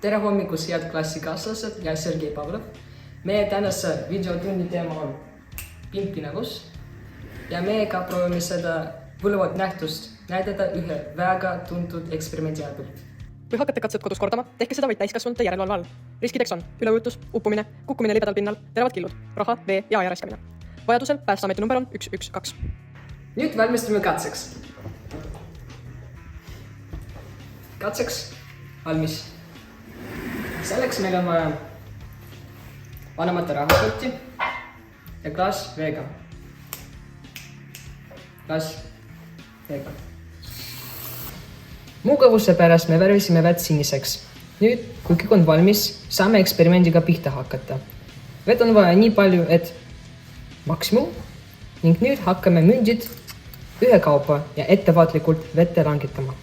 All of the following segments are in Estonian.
Tere hommikust, head klassikaaslased ja Sergei Pavlov. Meie tänase videotunni teema on pingpinevus ja meiega proovime seda võluvat nähtust näidata ühe väga tuntud eksperimendi abil. Kui hakkate katset kodus kordama, tehke seda vaid täiskasvanute järelevalve all. Riskideks on üleujutus, uppumine, kukkumine libedal pinnal, teravad killud, raha, vee ja aja raiskamine. Vajadusel Päästeameti number on 112. Nüüd valmistume katseks. Katseks valmis. Selleks meil on vaja vanemate rahakotti ja klaas veega. Mugavuse pärast me värvisime vett siniseks. Nüüd, kui kõik on valmis, saame eksperimendiga pihta hakata. Vett on vaja nii palju, et maksimum ning nüüd hakkame mündid ühekaupa ja ettevaatlikult vette langetama.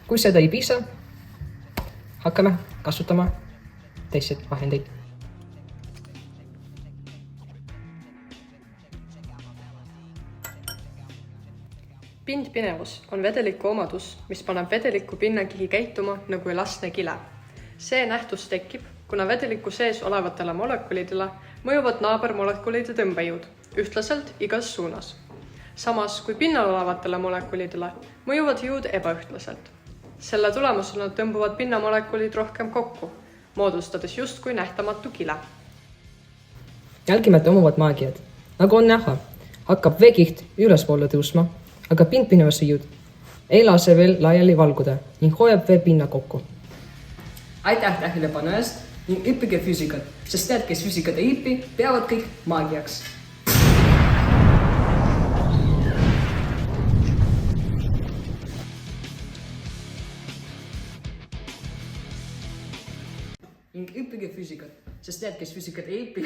Kui seda ei piisa, hakkame kasutama teised vahendeid. Pindpinevus on vedeliku omadus, mis paneb vedeliku pinnakihi käituma nagu elastne kile. See nähtus tekib, kuna vedeliku sees olevatele molekulidele mõjuvad naabermolekulide tõmbejõud ühtlaselt igas suunas. Samas, kui pinnal olevatele molekulidele mõjuvad jõud ebaühtlaselt. Selle tulemusena tõmbuvad pinnamolekulid rohkem kokku, moodustades justkui nähtamatu kile. Jälgime toimuvat maagiat. Nagu on näha, hakkab veekiht ülespoole tõusma, aga pindpinevuse jõud ei lase veel laiali valguda ning hoiab vee pinna kokku. Aitäh tähelepanu eest ning õppige füüsikat, sest need, kes füüsikat ei õpi, peavad kõik maagiaks. Ning õppige füüsikat, sest need, kes füüsikat ei õpi,